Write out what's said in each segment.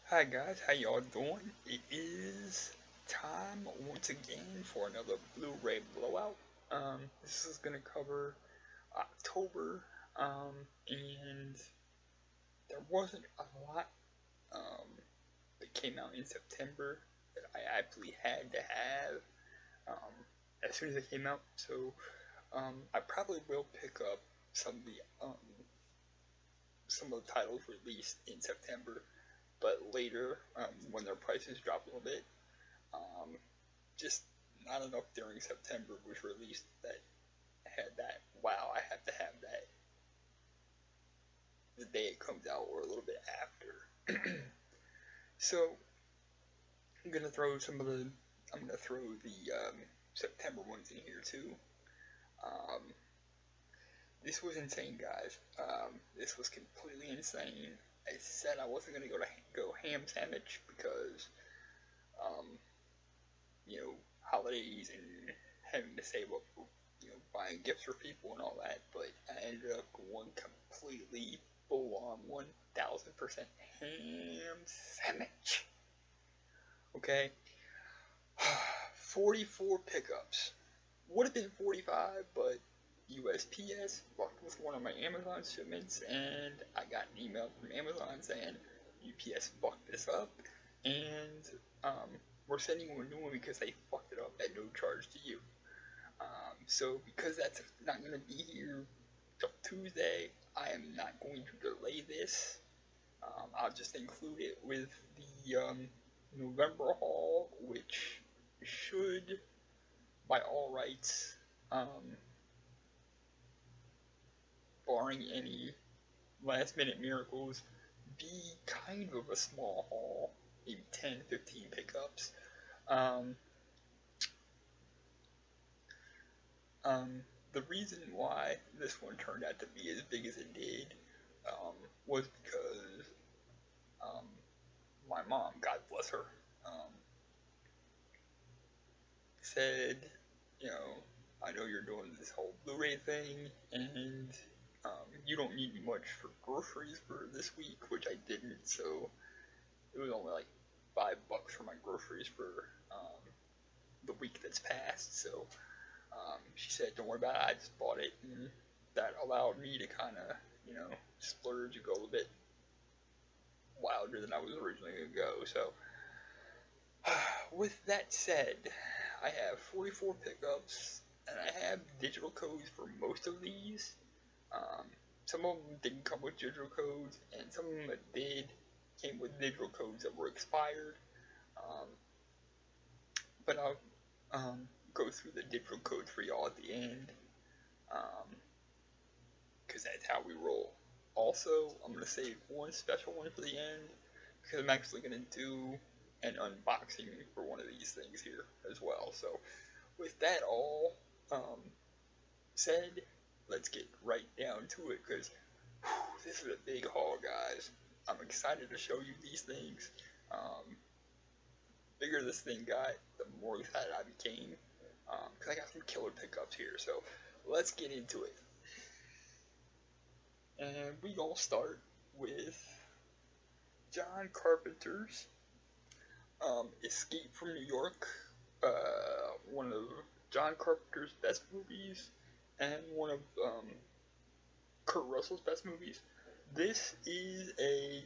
Hi guys, how y'all doing? It is time once again for another Blu-ray blowout. This is gonna cover October, and there wasn't a lot um, that came out in September that I actually had to have um, as soon as it came out. So I probably will pick up some of the titles released in September, but later when their prices drop a little bit. Um, just not enough during September was released that had that. Wow, I have to have that the day it comes out or a little bit after. So I'm gonna throw some of the. I'm gonna throw the September ones in here too. Um, this was insane, guys. This was completely insane. I said I wasn't gonna go ham sandwich because um, holidays and having to save up for, buying gifts for people and all that, but I ended up going completely full on 1000% ham sandwich. Okay? 44 pickups. Would have been 45, but USPS fucked with one of my Amazon shipments, and I got an email from Amazon saying UPS fucked this up, and we're sending you a new one because they fucked it up at no charge to you. So because that's not going to be here till Tuesday, I am not going to delay this. I'll just include it with the November haul, which should, by all rights, um, barring any last minute miracles, be kind of a small haul, maybe 10, 15 pickups. Um, the reason why this one turned out to be as big as it did was because um, my mom, God bless her, um, said, you know, I know you're doing this whole Blu-ray thing, and you don't need much for groceries for this week, which I didn't, so it was only like $5 for my groceries for the week that's passed. So she said, "Don't worry about it. I just bought it," and that allowed me to kind of, splurge and go a little bit wilder than I was originally gonna go. So, with that said, I have 44 pickups, and I have digital codes for most of these. Um, some of them didn't come with digital codes, and some of them that did came with digital codes that were expired. Um, but I'll go through the digital codes for y'all at the end, because that's how we roll. Also, I'm going to save one special one for the end, because I'm actually going to do an unboxing for one of these things here as well. So, with that all said, let's get right down to it, because this is a big haul, guys. I'm excited to show you these things. Bigger this thing got, the more excited I became, because I got some killer pickups here. So let's get into it. And we gonna start with John Carpenter's Escape from New York, one of John Carpenter's best movies, and one of Kurt Russell's best movies. This is a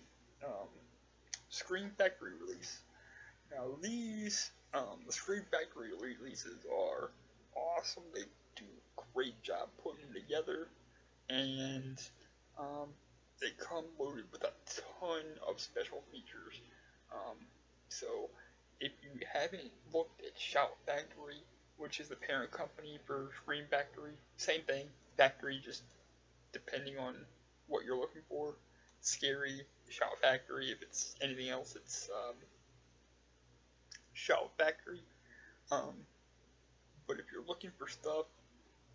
Scream Factory release. Now the Scream Factory releases are awesome. They do a great job putting them together, and they come loaded with a ton of special features. Um, so if you haven't looked at Shout Factory, which is the parent company for Scream Factory, same thing, Factory, just depending on what you're looking for. Scary, Shout Factory. If it's anything else, it's Shout Factory. Um, but if you're looking for stuff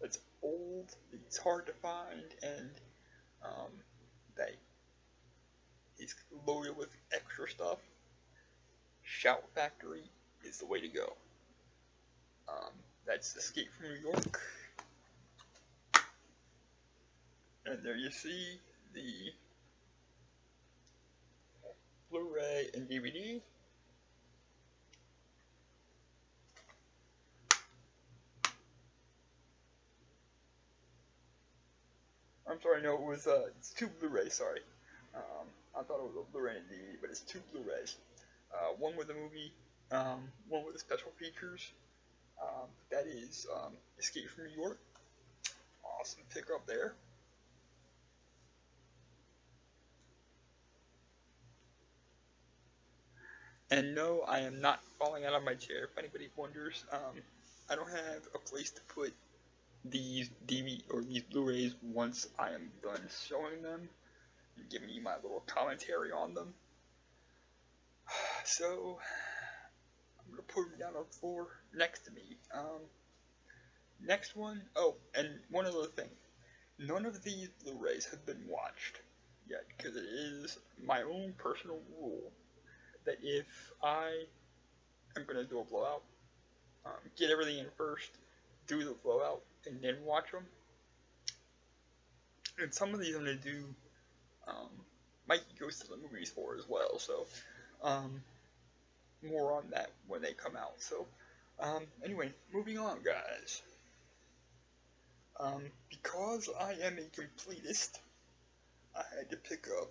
that's old, it's hard to find, and that is loaded with extra stuff, Shout Factory is the way to go. That's Escape from New York. And there you see the Blu-ray and DVD. I'm sorry, no, it was it's two Blu-rays. Sorry, I thought it was a Blu-ray and DVD, but it's two Blu-rays. One with a movie, one with the special features. That is Escape from New York. Awesome pickup there. And no, I am not falling out of my chair. If anybody wonders, I don't have a place to put these DVD or these Blu-rays once I am done showing them and giving you my little commentary on them. So I'm gonna put them down on the floor next to me. Next one. Oh, and one other thing. None of these Blu-rays have been watched yet because it is my own personal rule that if I am gonna do a blowout, get everything in first, do the blowout, and then watch them. And some of these I'm going to do Mikey Goes to the Movies for as well, so more on that when they come out. So anyway, moving on, guys. Because I am a completist, I had to pick up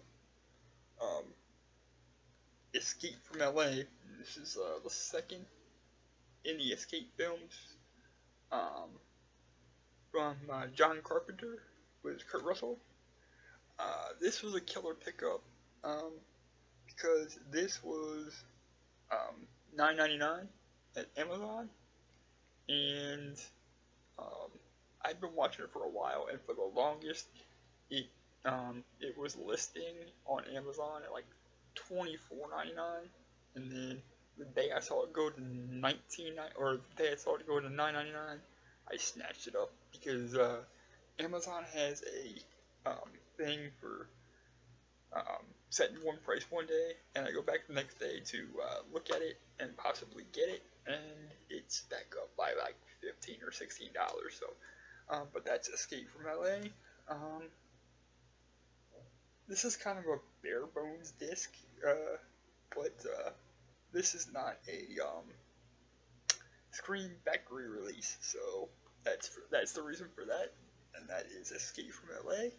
Escape from LA. This is the second in the Escape films from John Carpenter with Kurt Russell. This was a killer pickup because this was $9.99 at Amazon, and I'd been watching it for a while, and for the longest, it was listing on Amazon at like $24.99, and then the day I saw it go to the day I saw it go to $9.99, I snatched it up because Amazon has a thing for setting one price one day, and I go back the next day to look at it and possibly get it, and it's back up by like $15 or $16. So, but that's Escape from LA. This is kind of a bare bones disc, but this is not a Screen Factory release, so that's the reason for that, and that is Escape from LA.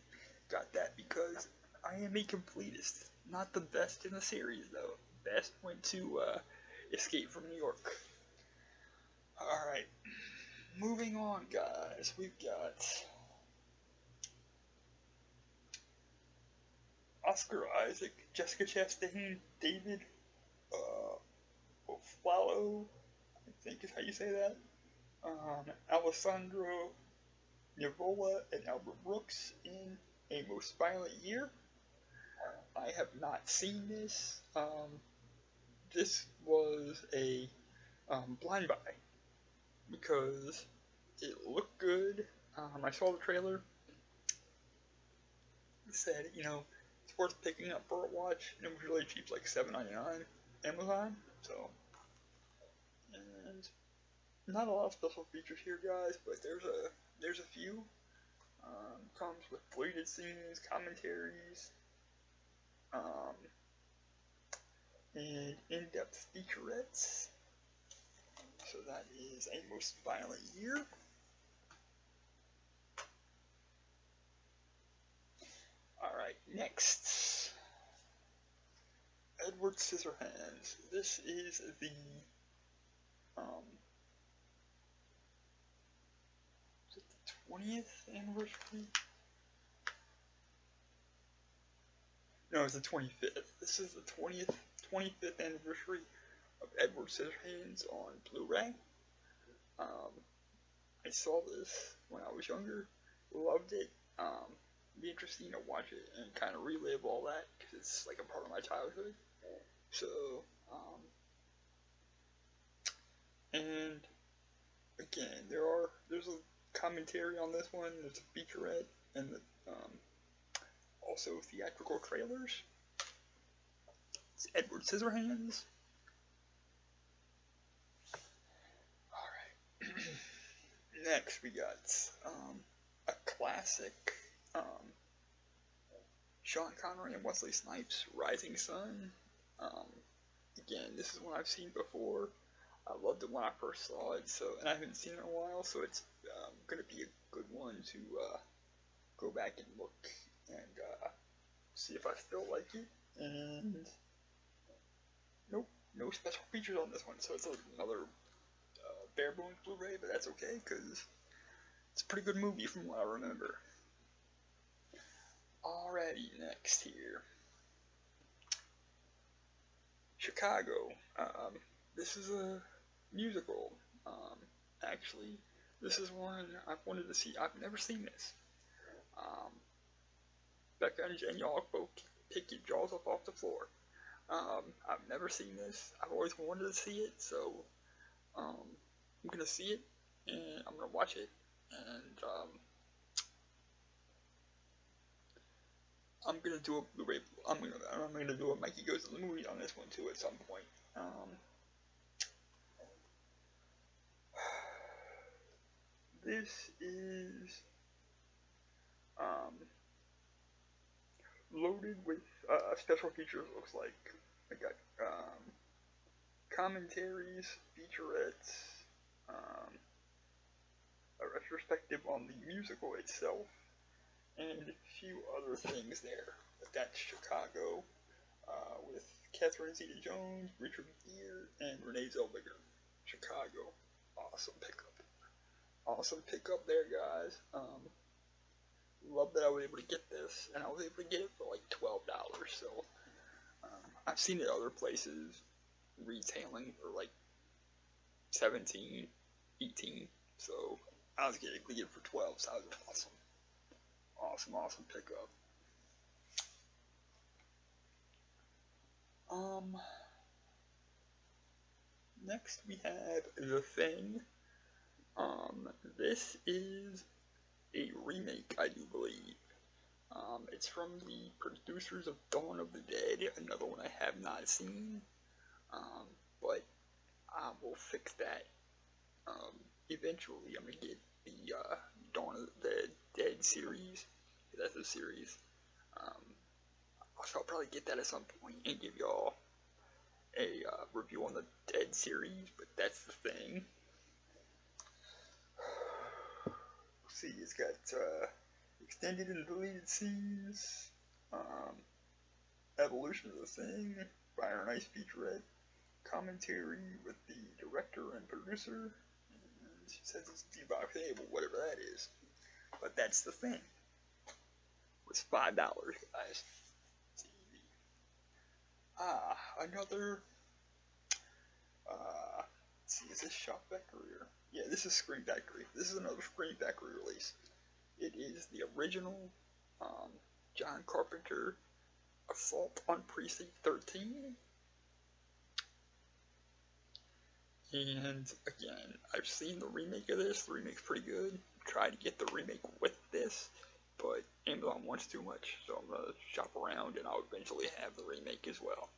Got that because I am a completist. Not the best in the series, though. Best went to Escape from New York. Alright, moving on, guys. We've got Oscar Isaac, Jessica Chastain, David Oflalo, I think is how you say that. Alessandro Nivola and Albert Brooks in A Most Violent Year. I have not seen this. This was a blind buy because it looked good. I saw the trailer. It said, it's worth picking up for a watch. And it was really cheap, like $7.99 Amazon. So, and not a lot of special features here, guys, but there's a few. Comes with deleted scenes, commentaries, and in-depth featurettes. So that is A Most Violent Year. Alright, next. Edward Scissorhands. This is the is it the 20th anniversary? No, it's the 25th. This is the 25th anniversary of Edward Scissorhands on Blu-ray. I saw this when I was younger, loved it. It'd be interesting to watch it and kind of relive all that because it's like a part of my childhood. So, and again, there's a commentary on this one. There's a featurette and also theatrical trailers. It's Edward Scissorhands. Alright. Next we got a classic Sean Connery and Wesley Snipes, Rising Sun. again, this is one I've seen before. I loved it when I first saw it, so, and I haven't seen it in a while, so it's gonna be a good one to go back and look and see if I still like it. And nope, no special features on this one, so it's another bare bones Blu-ray, but that's okay because it's a pretty good movie from what I remember. Alrighty, next here, Chicago. This is a musical. Actually, this is one I've wanted to see. I've never seen this. Becca and Jen, y'all both pick your jaws up off the floor. I've never seen this. I've always wanted to see it, so I'm gonna see it and I'm gonna watch it, and I'm gonna do a Blu-ray. I'm gonna do a Mikey Goes to the Movie on this one too at some point. This is loaded with special features. Looks like I got commentaries, featurettes, a retrospective on the musical itself, and a few other things there. But that's Chicago, with Catherine Zeta-Jones, Richard Gere, and Renee Zellweger. Chicago, awesome pickup. Awesome pickup there, guys. Love that I was able to get this, and I was able to get it for like $12. So I've seen it other places retailing for like 17, 18. So I was getting it for 12. So that was awesome. Awesome pickup. Next we have The Thing. This is a remake, I do believe. It's from the producers of Dawn of the Dead, another one I have not seen. But I will fix that. Eventually, I'm gonna get the Dawn of the Dead series. That's a series. So I'll probably get that at some point and give y'all a review on the Dead series. But that's The Thing. See, it's got extended and deleted scenes, evolution of The Thing, Fire and Ice featurette, commentary with the director and producer, and she says it's D-Box Able, whatever that is. But that's The Thing. It's $5, guys. Another, let's see, is this Shop Factory or? Yeah, this is Scream Factory. This is another Scream Factory release. It is the original John Carpenter Assault on Precinct 13. And again, I've seen the remake of this. The remake's pretty good. Tried to get the remake with this, but Amazon wants too much, so I'm gonna shop around and I'll eventually have the remake as well.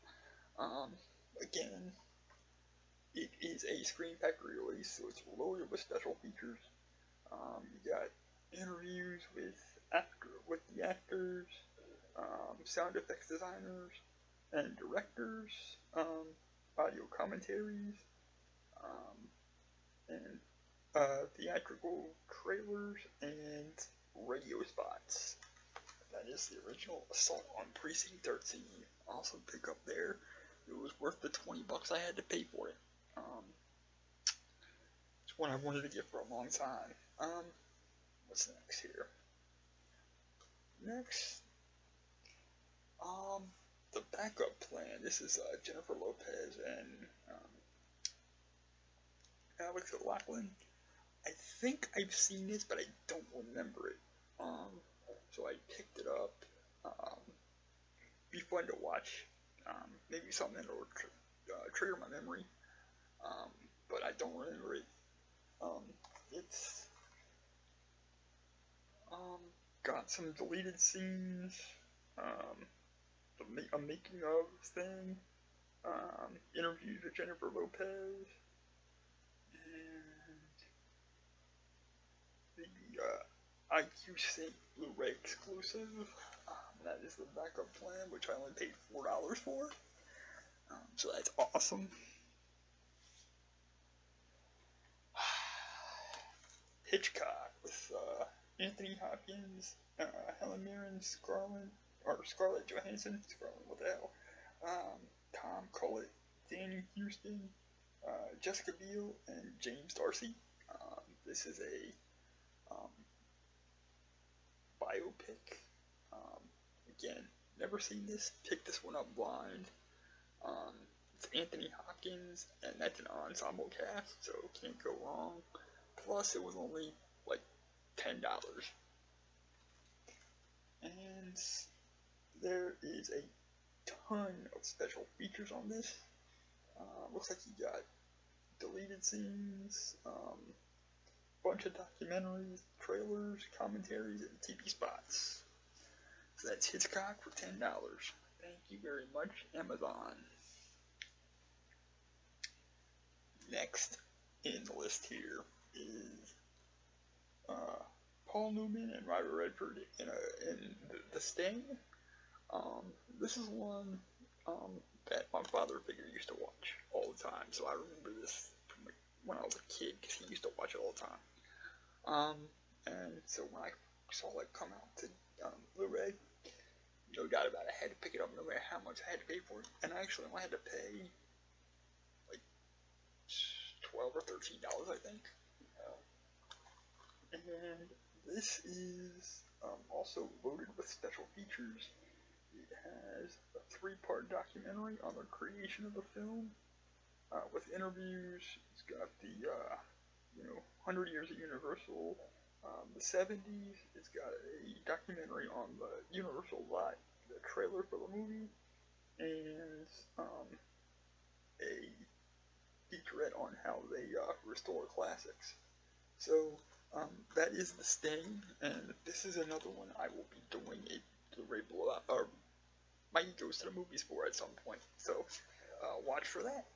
Again, it is a Scream Factory release, so it's loaded with special features. You got interviews with the actors, sound effects designers, and directors, audio commentaries, and theatrical trailers and radio spots. That is the original Assault on Precinct 13. Awesome pickup there. It was worth the $20 I had to pay for it. It's one I wanted to get for a long time. What's next here? Next, the Backup Plan. This is Jennifer Lopez and Alex O'Loughlin. I think I've seen this, but I don't remember it. So I picked it up. Be fun to watch. Maybe something that will trigger my memory. But I don't remember it. It's got some deleted scenes. A making of thing. Interviews with Jennifer Lopez. The IQ Sync Blu-ray exclusive. That is the Backup Plan, which I only paid $4 for. So that's awesome. Hitchcock with Anthony Hopkins, Helen Mirren, Scarlett Johansson, what the hell? Tom Collett, Danny Houston, Jessica Biel, and James Darcy. This is a biopic. Again, never seen this. Picked this one up blind. It's Anthony Hopkins, and that's an ensemble cast, so can't go wrong. Plus, it was only like $10. And there is a ton of special features on this. Looks like you got deleted scenes, bunch of documentaries, trailers, commentaries, and TV spots. So that's Hitchcock for $10. Thank you very much, Amazon. Next in the list here is Paul Newman and Robert Redford in The Sting. This is one that my father figure used to watch all the time, so I remember this from when I was a kid because he used to watch it all the time. And so when I saw it come out to Blu-ray, no doubt about it, I had to pick it up no matter how much I had to pay for it. And I actually only had to pay like $12 or $13, I think. And this is also loaded with special features. It has a 3-part documentary on the creation of the film, with interviews. It's got the 100 Years of Universal, the 70s. It's got a documentary on the Universal lot, the trailer for the movie, and a featurette on how they restore classics. So that is The Sting, and this is another one I will be doing a Blu-ray blowout, or Mikey Goes to the Movies for at some point. So watch for that.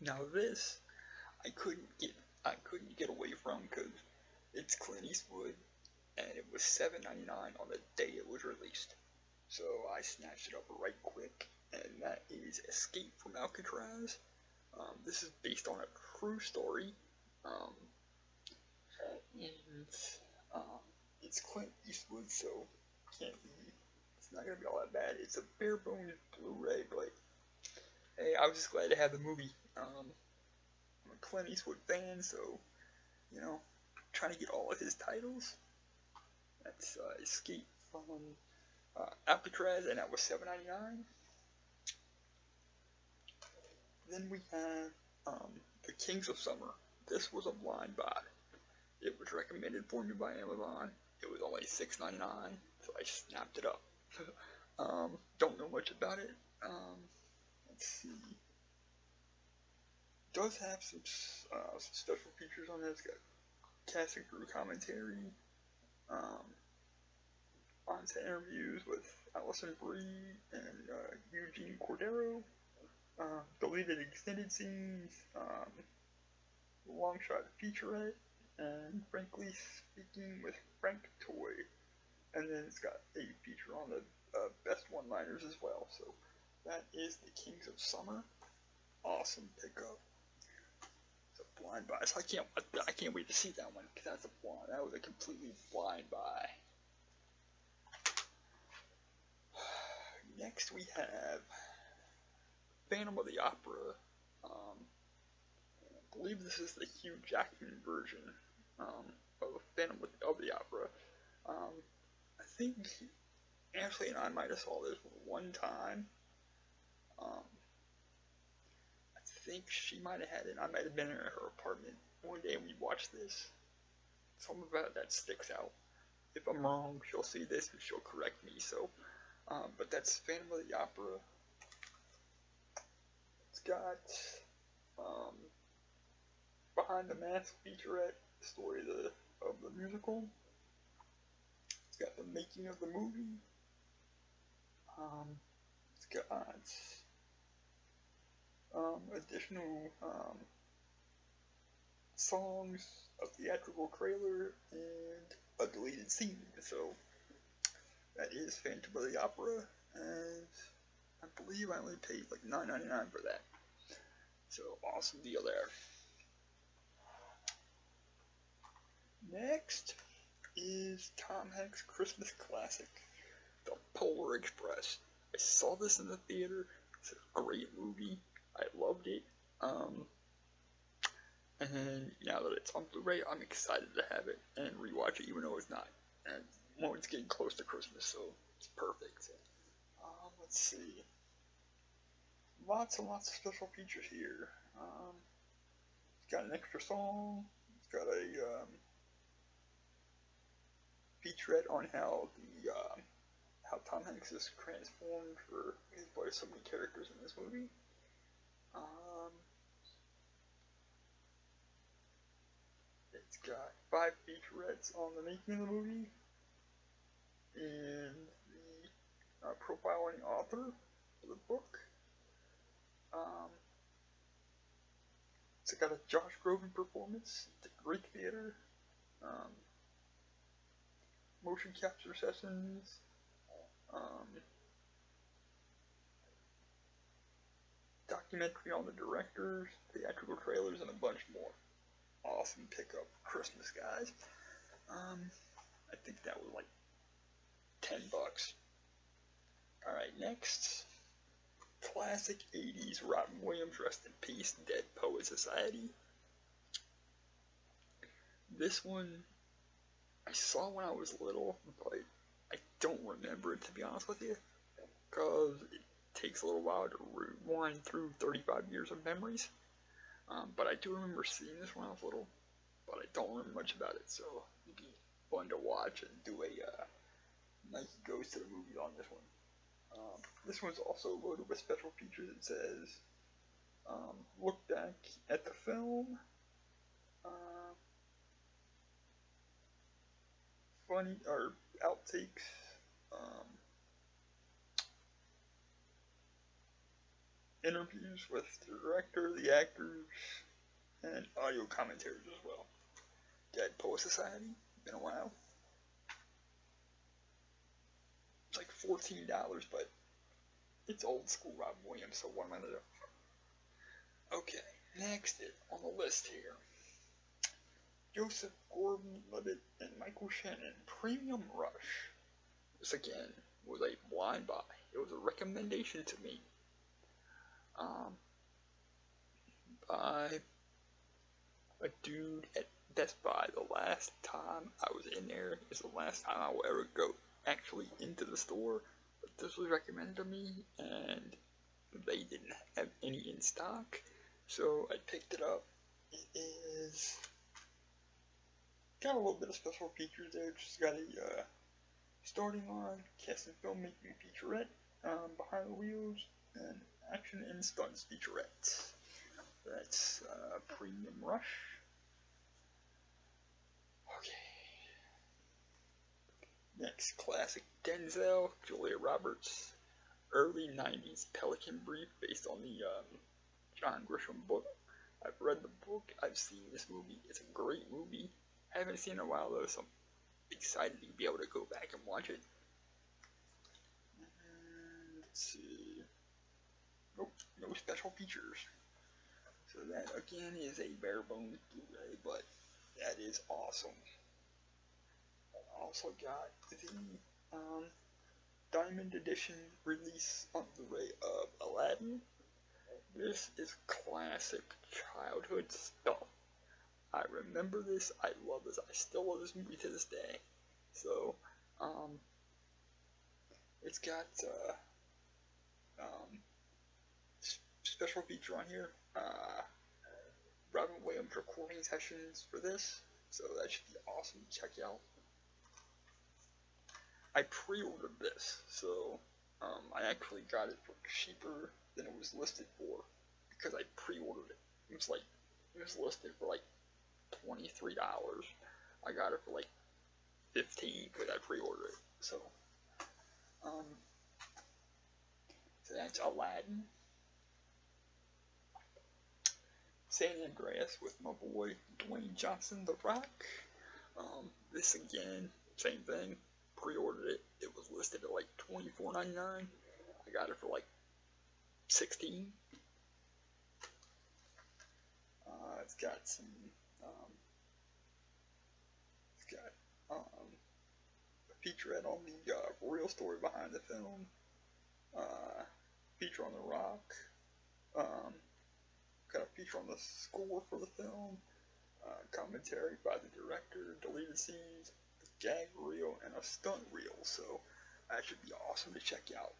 Now this, I couldn't get away from because it's Clint Eastwood, and it was $7.99 on the day it was released. So I snatched it up right quick, and that is Escape from Alcatraz. This is based on a true story, and it's Clint Eastwood, so it's not gonna be all that bad. It's a bare bones Blu-ray, but hey, I was just glad to have the movie. I'm a Clint Eastwood fan, so trying to get all of his titles. That's Escape from Alcatraz, and that was $7.99. Then we have The Kings of Summer. This was a blind buy. It was recommended for me by Amazon. It was only $6.99, so I snapped it up. Don't know much about it. Let's see. It does have some special features on it. It's got cast and crew commentary, on-set interviews with Alison Brie and Eugene Cordero, deleted extended scenes, long shot featurette, and Frankly Speaking with Frank Toy. And then it's got a feature on the best one-liners as well. So that is The Kings of Summer. Awesome pickup. It's a blind buy, so I can't wait to see that one, because that was a completely blind buy. Next we have Phantom of the Opera. I believe this is the Hugh Jackman version of Phantom of the Opera. I think Ashley and I might have saw this one time. I think she might have had it. I might have been in her apartment one day and we watched this. Something about that sticks out. If I'm wrong, she'll see this and she'll correct me. So, but that's Phantom of the Opera. It's got Behind the Mask featurette, story of the musical. It's got the making of the movie. It's got additional songs, a theatrical trailer, and a deleted scene. So that is Phantom of the Opera, and I believe I only paid like $9.99 for that. So awesome deal there. Next is Tom Hanks' Christmas classic, The Polar Express. I saw this in the theater. It's a great movie. I loved it. And now that it's on Blu-ray, I'm excited to have it and rewatch it, even though it's not. And well, it's getting close to Christmas, so it's perfect. Let's see. Lots and lots of special features here. It's got an extra song. It's got a featurette on how Tom Hanks is transformed for his voice so many characters in this movie. It's got 5 featurettes on the making of the movie and the profiling author of the book. It's got a Josh Groban performance. It's a Greek theater. Motion capture sessions. Documentary on the directors, theatrical trailers, and a bunch more. Awesome pickup for Christmas, guys. I think that was like $10. Alright, next. Classic 80s Robin Williams, rest in peace, Dead Poet Society. This one I saw when I was little, but I don't remember it, to be honest with you, because it takes a little while to rewind through 35 years of memories. But I do remember seeing this when I was little, but I don't remember much about it, so it'd be fun to watch and do a Nike Goes to the Movies on this one. This one's also loaded with special features. It says, look back at the film, funny, or outtakes, interviews with the director, the actors, and audio commentaries as well. Dead Poet Society, been a while. It's like $14, but it's old school Robin Williams, so what am I gonna do? Okay, next on the list here. Joseph Gordon-Levitt and Michael Shannon, Premium Rush. This again was a blind buy. It was a recommendation to me. By a dude at Best Buy. The last time I was in there is the last time I will ever go actually into the store. But this was recommended to me, and they didn't have any in stock, so I picked it up. It is got a little bit of special features there. Just got a starting line, cast and filmmaking featurette, behind the wheels, and action and stunts featurette. That's Premium Rush. Okay. Next, classic Denzel, Julia Roberts, early 90s Pelican Brief, based on the John Grisham book. I've read the book, I've seen this movie. It's a great movie. I haven't seen it in a while though, so I'm excited to be able to go back and watch it. And let's see. Nope, no special features. So that again is a bare bones Blu-ray, but that is awesome. I also got the Diamond Edition release on Blu-ray of Aladdin. This is classic childhood stuff. I remember this, I love this, I still love this movie to this day. So, it's got special feature on here, Robin Williams recording sessions for this, so that should be awesome to check out. I pre-ordered this, so I actually got it for cheaper than it was listed for, because I pre-ordered it. It was listed for like $23. I got it for like $15 because I pre-ordered it. So that's Aladdin. San Andreas with my boy Dwayne Johnson, The Rock. This again, same thing. Pre-ordered it. It was listed at like $24.99. I got it for like $16. It's got some. It's got a featurette on the real story behind the film. Feature on The Rock. Got a feature on the score for the film. Commentary by the director, deleted scenes, a gag reel, and a stunt reel. So that should be awesome to check out.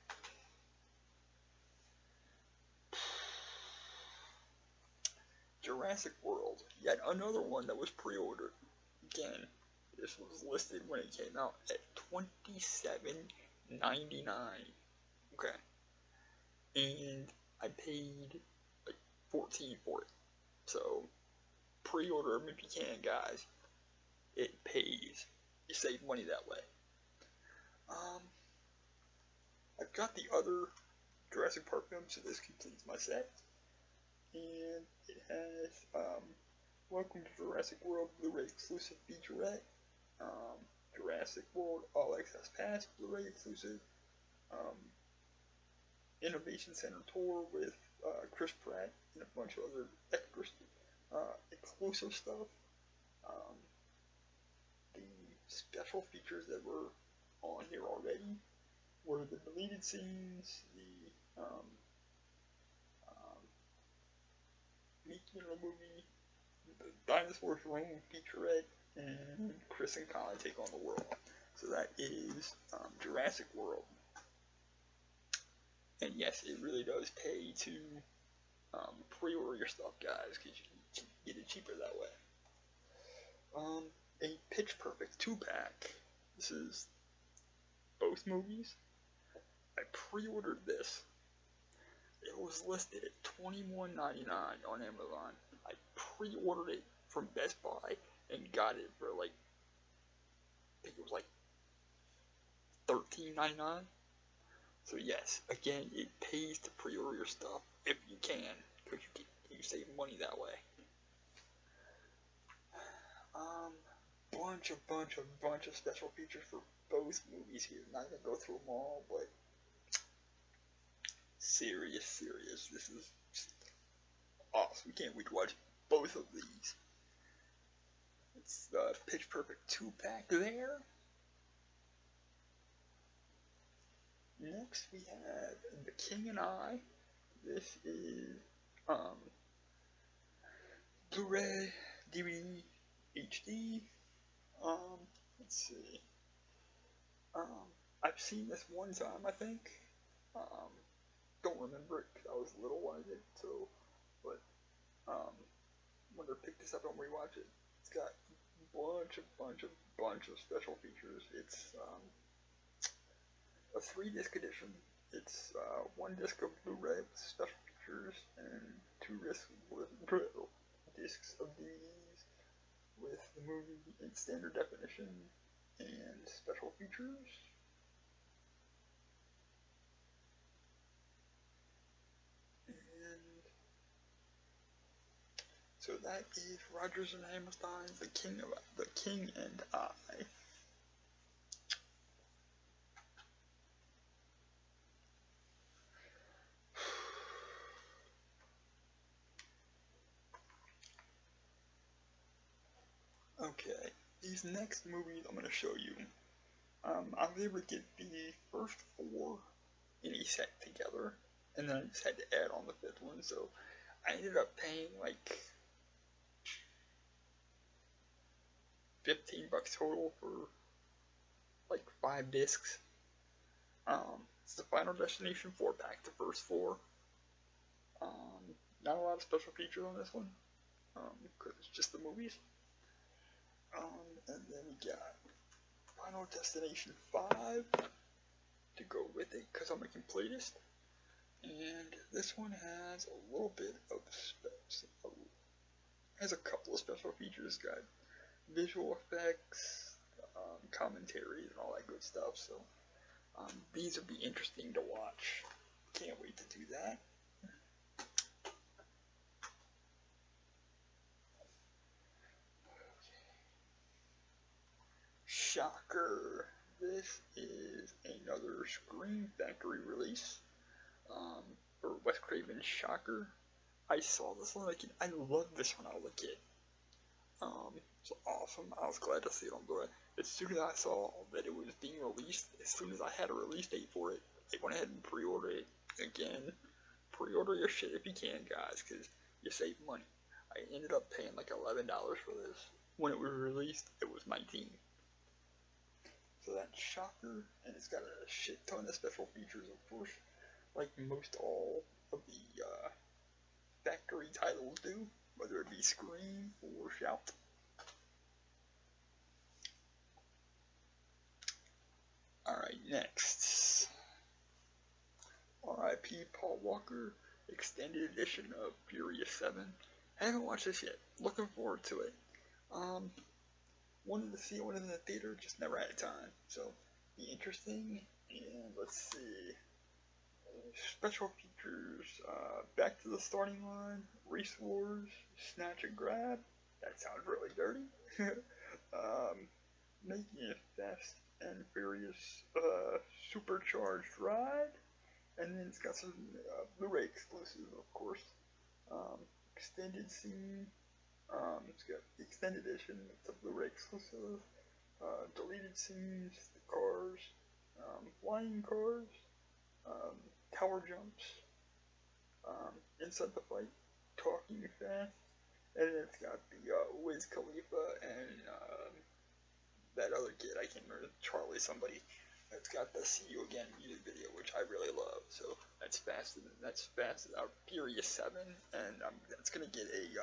Jurassic World, yet another one that was pre-ordered. Again, this was listed when it came out at $27.99. Okay, and I paid like $14 for it. So pre-order them if you can, guys. It pays. You save money that way. I've got the other Jurassic Park film, so this completes my set. And it has Welcome to Jurassic World Blu-ray exclusive featurette, Jurassic World All Access Pass Blu-ray exclusive, Innovation Center tour with Chris Pratt and a bunch of other extra exclusive stuff. The special features that were on here already were the deleted scenes, the making of the movie, the Dinosaurs Roam featurette, and Chris and Colin Take on the World. So that is Jurassic World. And yes, it really does pay to pre-order your stuff, guys, because you can get it cheaper that way. A Pitch Perfect 2-pack. This is both movies. I pre-ordered this. It was listed at $21.99 on Amazon. I pre-ordered it from Best Buy and got it for like, I think it was like $13.99. So yes, again, it pays to pre-order your stuff if you can, because you save money that way. Bunch of special features for both movies here. Not gonna go through them all, but serious. This is awesome. We can't wait to watch both of these. It's the Pitch Perfect 2-pack there. Next we have The King and I. This is Blu-ray, DVD, HD. Let's see. I've seen this one time, I think. Don't remember it because I was little when I did, so, but when I pick this up and rewatch it, it's got a bunch of special features. It's a 3-disc edition. It's 1 disc of Blu-ray with special features and 2 discs of DVDs with the movie in standard definition and special features. And so that is Rodgers and Hammerstein's The King and I. Okay, these next movies I'm going to show you, I was able to get the first 4 in a set together, and then I just had to add on the 5th one, so I ended up paying like $15 total for like 5 discs. It's the Final Destination 4-pack, the first 4. Not a lot of special features on this one, because it's just the movies. And then we got Final Destination 5 to go with it, because I'm a completist. And this one has a little bit of has a couple of special features. Got visual effects, commentaries, and all that good stuff. So these will be interesting to watch. Can't wait to do that. shocker, this is another Scream Factory release, or Wes Craven's Shocker. I saw this one, like, I loved this when I was a kid. It's awesome. I was glad to see it on Blu-ray. As soon as I saw that it was being released, as soon as I had a release date for it, I went ahead and pre-ordered it. Again, pre-order your shit if you can, guys, because you save money. I ended up paying like $11 for this. When it was released, it was $19. So that's Shocker, and it's got a shit ton of special features, of course, like most all of the factory titles do, whether it be Scream or Shout. Alright, next. R.I.P. Paul Walker, extended edition of Furious 7. I haven't watched this yet. Looking forward to it. Wanted to see one in the theater, just never had time. So, be interesting. And let's see. Special features, Back to the Starting Line, Race Wars, Snatch and Grab. That sounds really dirty. Making a Fast and Furious supercharged ride. And then it's got some Blu-ray exclusive, of course. Extended scene. It's got the extended edition. It's a Blu-ray exclusive. Deleted scenes, the cars, flying cars, tower jumps, inside the fight, talking fast, and then it's got the Wiz Khalifa and that other kid, I can't remember, Charlie somebody. It's got the See You Again music video, which I really love. So that's Furious 7, and that's gonna get a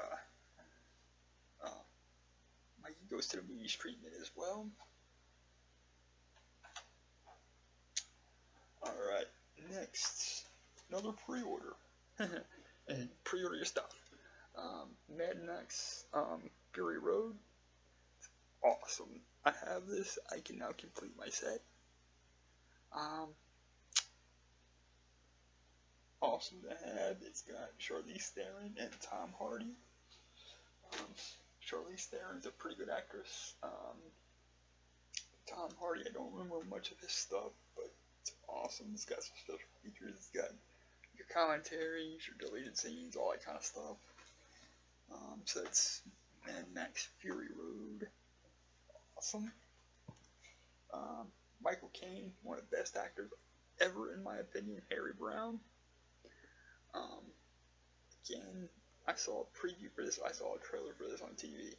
my Goes to the Movies treatment as well. Alright, next, another pre-order. And pre-order your stuff. Mad Max Fury Road. It's awesome. I have this. I can now complete my set. Awesome to have. It's got Charlize Theron and Tom Hardy. Charlize Theron's a pretty good actress. Tom Hardy, I don't remember much of his stuff, but it's awesome. It's got some special features. It's got your commentaries, your deleted scenes, all that kind of stuff. So it's Mad Max Fury Road. Awesome. Michael Caine, one of the best actors ever, in my opinion. Harry Brown. Again, I saw a preview for this. I saw a trailer for this on TV,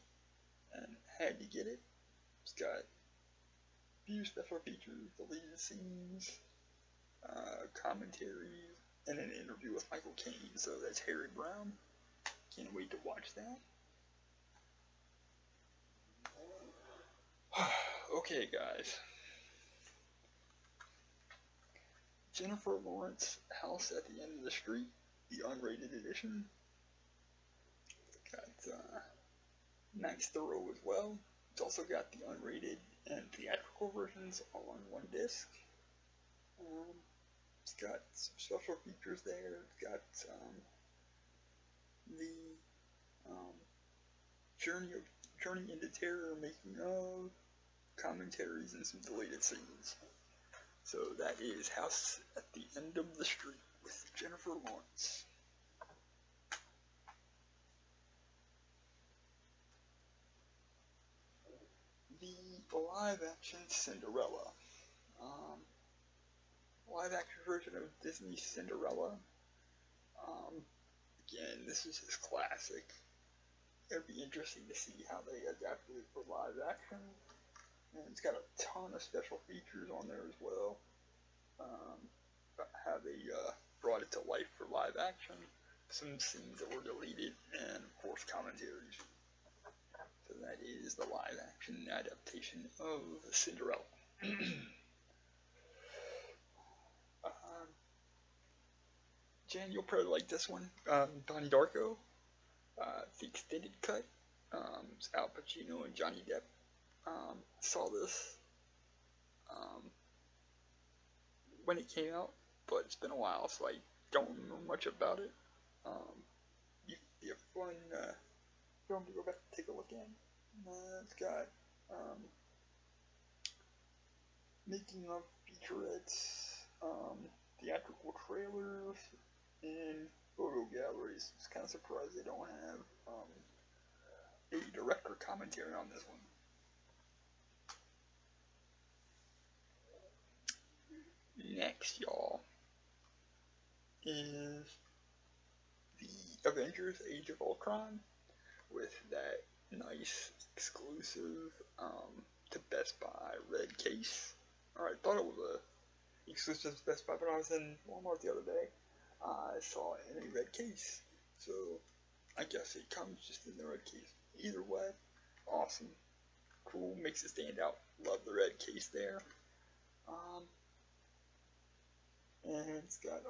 and had to get it. It's got few special features, deleted scenes, commentaries, and an interview with Michael Caine. So that's Harry Brown. Can't wait to watch that. Okay, guys. Jennifer Lawrence, House at the End of the Street, the unrated edition. Got Max Thorough as well. It's also got the unrated and theatrical versions all on one disc. It's got some special features there. It's got the Journey into Terror, making of, commentaries, and some deleted scenes. So that is House at the End of the Street with Jennifer Lawrence. The live-action Cinderella. Live-action version of Disney's Cinderella. Again, this is his classic. It'd be interesting to see how they adapted it for live-action. And it's got a ton of special features on there as well. How they brought it to life for live-action. Some scenes that were deleted, and of course commentaries. So that is the live-action adaptation of Cinderella. Jan, you'll probably like this one. Donnie Darko. The extended cut. It's Al Pacino and Johnny Depp. Saw this when it came out, but it's been a while, so I don't remember much about it. It'd be a fun film to go back and take a look at. It's got making of featurettes, theatrical trailers, and photo galleries. It's kind of surprised they don't have a director commentary on this one. Next, y'all, is the Avengers Age of Ultron with that nice exclusive to Best Buy red case. I thought it was a exclusive to Best Buy, but I was in Walmart the other day. I saw it in a red case, so I guess it comes just in the red case. Either way, awesome, cool, makes it stand out. Love the red case there. And it's got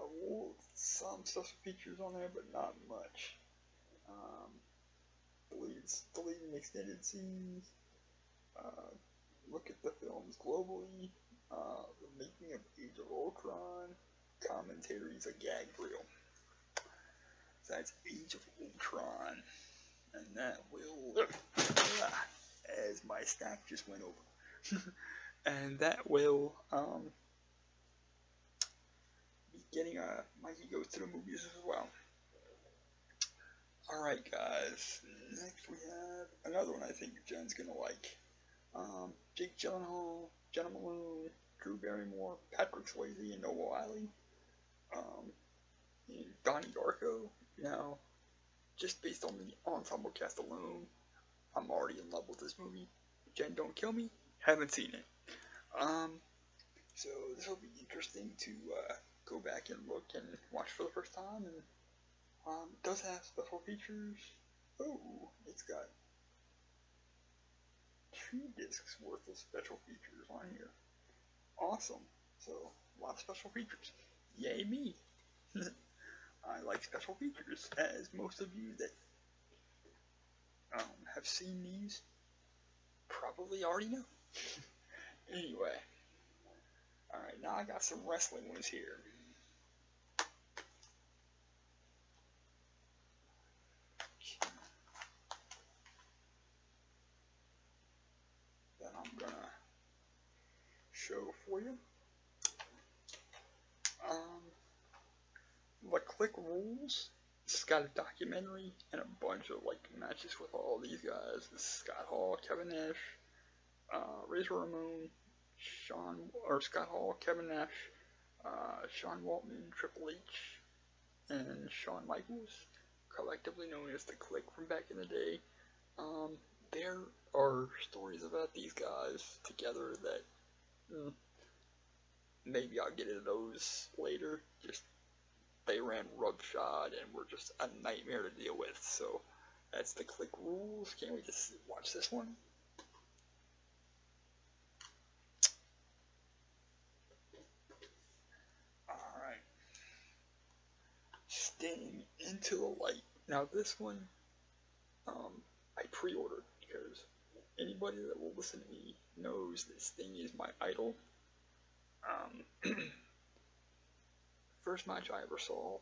some special features on there, but not much. Deleting extended scenes. Look at the films globally. The making of Age of Ultron. Commentaries, a gag reel. So that's Age of Ultron. And that will, as my stack just went over. And that will, be getting my ego to the movies as well. Alright guys, next we have another one I think Jen's gonna like. Jake Gyllenhaal, Jenna Malone, Drew Barrymore, Patrick Swayze, and Noah Wyle. And Donnie Darko. Now, just based on the ensemble cast alone, I'm already in love with this movie. Jen, don't kill me. Haven't seen it. So this will be interesting to go back and look and watch for the first time. And it does have special features. Oh, it's got 2 discs worth of special features on here. Awesome. So, a lot of special features. Yay me. I like special features, as most of you that have seen these probably already know. Anyway. Alright, now I got some wrestling ones here. That I'm gonna show for you. The Click Rules. It's got a documentary and a bunch of like matches with all these guys. Scott Hall, Kevin Nash, Razor Ramon, Scott Hall, Kevin Nash, Sean Waltman, Triple H, and Shawn Michaels, collectively known as the Click from back in the day. There are stories about these guys together that maybe I'll get into those later. Just they ran roughshod and were just a nightmare to deal with. So that's the Click Rules. Can't wait to watch this one. Alright. Sting Into the Light. Now this one, I pre-ordered because anybody that will listen to me knows that Sting is my idol. First match I ever saw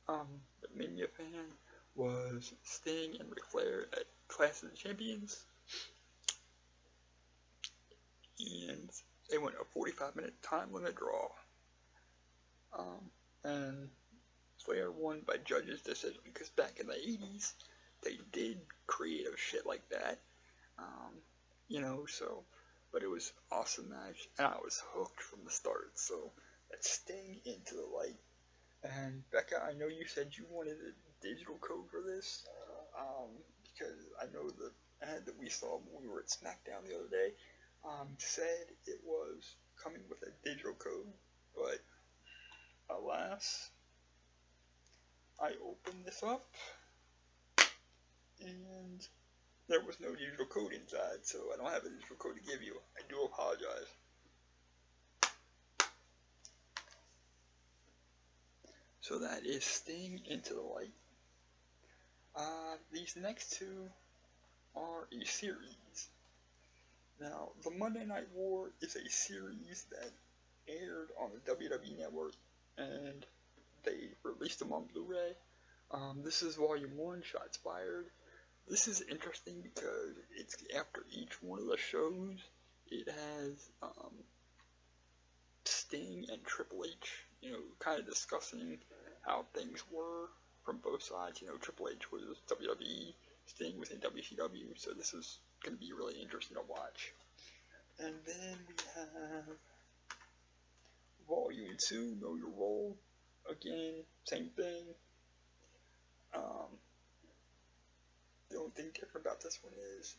that made me a fan was Sting and Ric Flair at Clash of the Champions, and they went a 45-minute time limit draw, and Flair won by judges' decision because back in the 80s they did creative shit like that, so, but it was an awesome match and I was hooked from the start. So that's Sting Into the Light. And Becca, I know you said you wanted a digital code for this, because I know the ad that we saw when we were at SmackDown the other day said it was coming with a digital code, but alas, I opened this up and there was no digital code inside, so I don't have a digital code to give you. I do apologize. So that is Sting Into the Light. These next two are a series. Now, the Monday Night War is a series that aired on the WWE Network, and they released them on Blu-ray. This is Volume 1, Shots Fired. This is interesting because it's after each one of the shows, it has Sting and Triple H, kind of discussing how things were from both sides. Triple H was WWE, Sting was in WCW, so this is going to be really interesting to watch. And then we have Volume 2, Know Your Role. Again, same thing. The only thing different about this one is,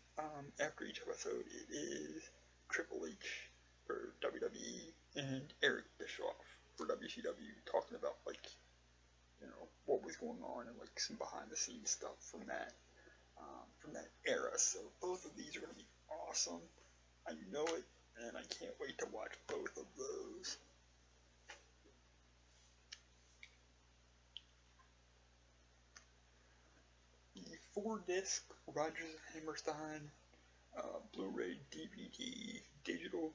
after each episode, it is Triple H for WWE and Eric Bischoff for WCW, talking about, what was going on and, some behind-the-scenes stuff from that era. So both of these are going to be awesome. I know it, and I can't wait to watch both of those. The 4-disc Rodgers and Hammerstein Blu-ray DVD digital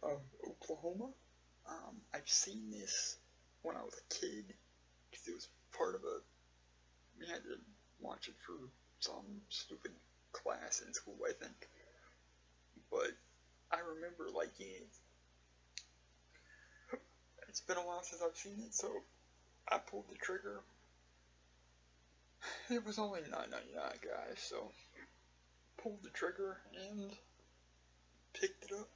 of Oklahoma. I've seen this when I was a kid, because it was part of we had to watch it for some stupid class in school, I think. But I remember liking it. It's been a while since I've seen it, so I pulled the trigger. It was only $9.99, guys, so pulled the trigger and picked it up.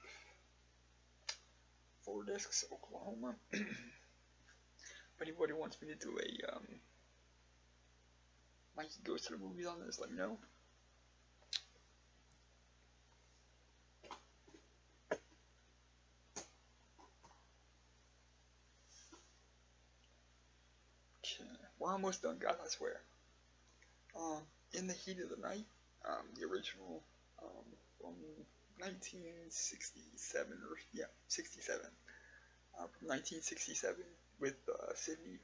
4 discs, Oklahoma. If anybody wants me to do a Mikey Goes to the Movies on this, let me know. Okay, we're almost done, guys, I swear. In the Heat of the Night, the original, from 1967, 67, from 1967, with Sidney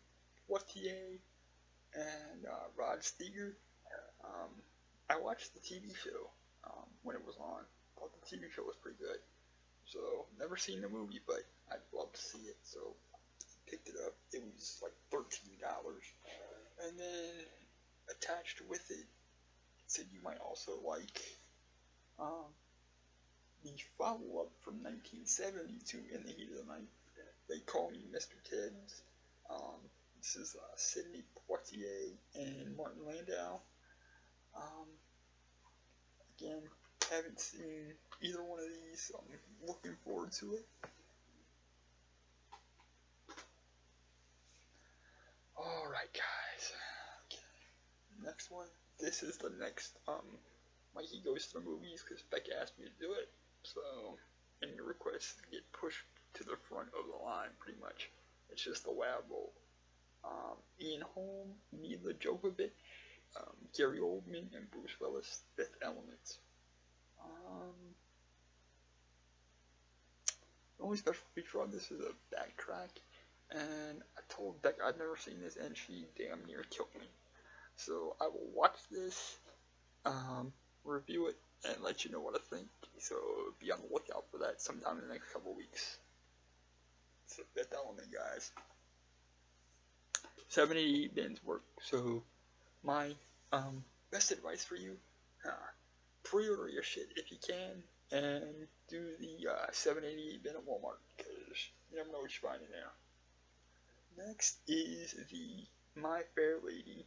Poitier and Rod Steiger. I watched the TV show when it was on. Thought the TV show was pretty good. So, never seen the movie, but I'd love to see it, so I picked it up. It was like $13. And then, attached with it, said you might also like the follow-up from 1972, In the Heat of the Night. They Call Me Mr. Tibbs. This is Sidney Poitier and Martin Landau. Again, haven't seen either one of these, so I'm looking forward to it. Alright, guys. Okay. Next one. This is the next Mikey Goes to the Movies, because Becca asked me to do it. So, any requests get pushed to the front of the line, pretty much. It's just the way I roll. Ian Holm, Mila Jovovich, Gary Oldman, and Bruce Willis, Fifth Element. The only special feature on this is a backtrack, and I told Becca I'd never seen this, and she damn near killed me. So I will watch this, review it, and let you know what I think. So be on the lookout for that sometime in the next couple weeks. So Fifth Element, guys. 788 bins work. So my best advice for you, pre-order your shit if you can, and do the 788 bin at Walmart, because you never know what you find in there. Next is the My Fair Lady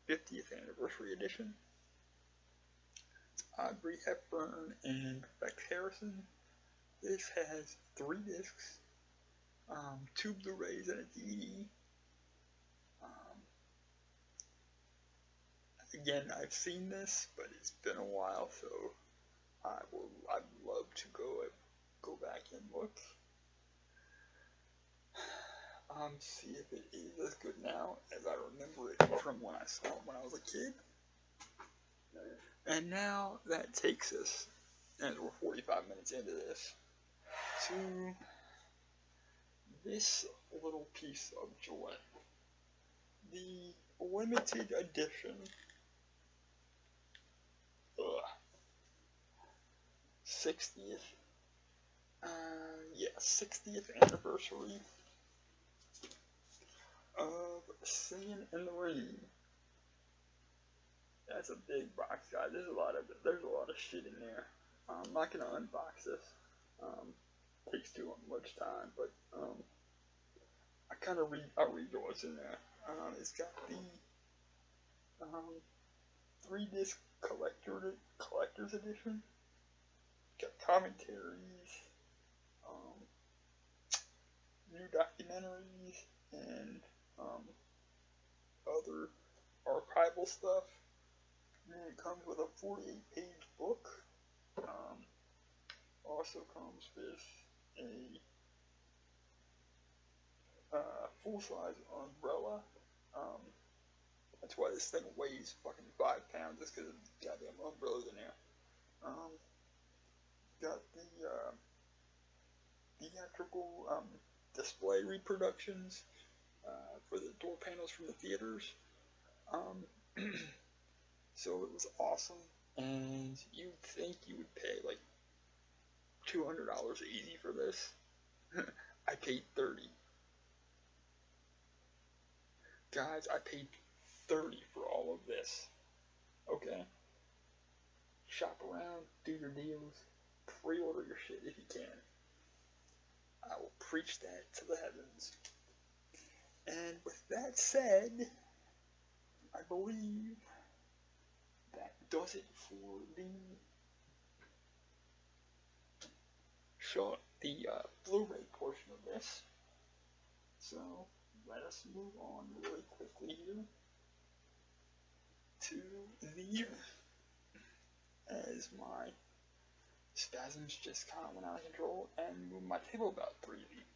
50th Anniversary Edition. It's Audrey Hepburn and Rex Harrison. This has 3 discs, 2 Blu-rays, and a DVD. Again, I've seen this, but it's been a while, so I'd love to go back and look. See if it is as good now as I remember it from when I saw it when I was a kid. And now that takes us, and we're 45 minutes into this, to this little piece of joy. The limited edition 60th anniversary of Singing in the Rain. That's a big box, guys. There's a lot of shit in there. I'm not gonna unbox this. takes too much time, but I'll read what's in there. It's got the um, 3-disc collector's edition. Got commentaries, um, new documentaries, and other archival stuff. And it comes with a 48-page book. Also comes with a full-size umbrella. That's why this thing weighs fucking 5 pounds, just because of the goddamn umbrellas in there. Got the theatrical display reproductions for the door panels from the theaters. So it was awesome, and you'd think you would pay like $200 easy for this. I paid $30. Guys, I paid $30 for all of this. Okay? Shop around, do your deals, pre-order your shit if you can. I will preach that to the heavens. And with that said, I believe that does it for the Blu-ray portion of this. So let us move on really quickly here to the, as my spasms just kind of went out of control and moved my table about 3 feet.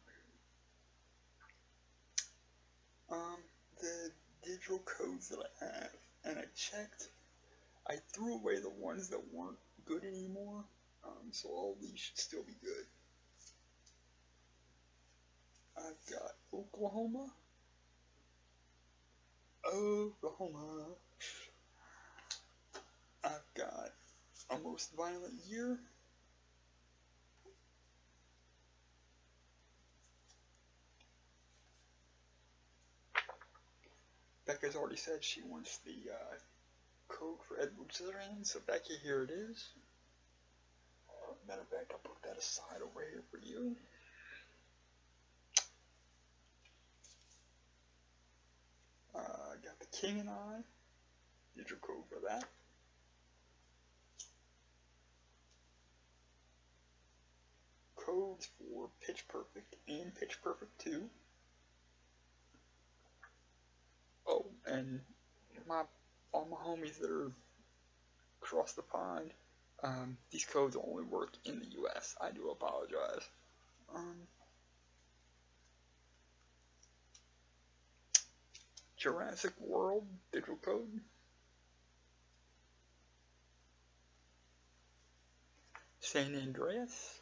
The digital codes that I have, and I checked, I threw away the ones that weren't good anymore, so all these should still be good. I've got Oklahoma. I've got A Most Violent Year. Becca's already said she wants the code for Edward Scissorhands, so Becca, here it is. Matter of fact, I'll put that aside over here for you. Got The King and I, digital code for that. Codes for Pitch Perfect and Pitch Perfect 2. Oh, and all my homies that are across the pond, these codes only work in the US. I do apologize. Jurassic World digital code. San Andreas.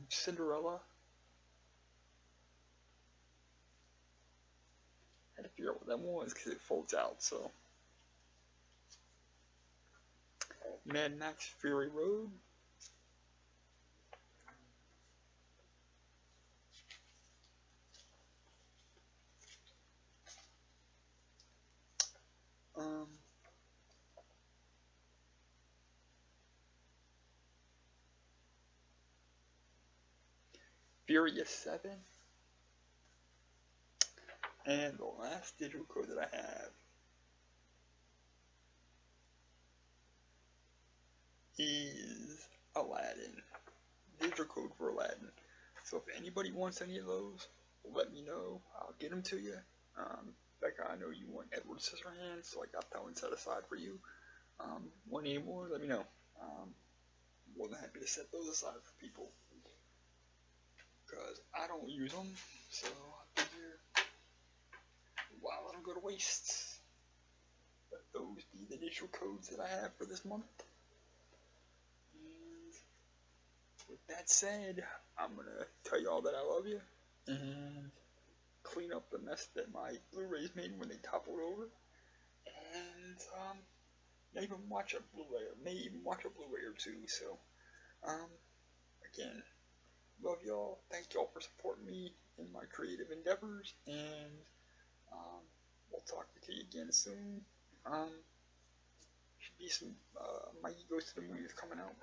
Cinderella. Had to figure out what that one was because it folds out, so. Mad Max Fury Road. Furious 7. And the last digital code that I have is Aladdin. Digital code for Aladdin. So if anybody wants any of those, let me know. I'll get them to you. Becca, I know you want Edward Scissorhands, so I got that one set aside for you. Want any more? Let me know. More than happy to set those aside for people. Because I don't use them, so I figure, why let them go to waste? Let those be the digital codes that I have for this month. And with that said, I'm going to tell y'all that I love you, and clean up the mess that my Blu-rays made when they toppled over, and maybe watch a Blu-ray, or two, so, again, love y'all. Thank y'all for supporting me in my creative endeavors, and we'll talk to you again soon. Should be some Mikey Goes to the Movies coming out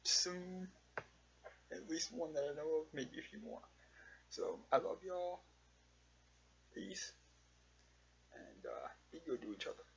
soon. At least one that I know of, maybe a few more. So, I love y'all. Peace. And be good to each other.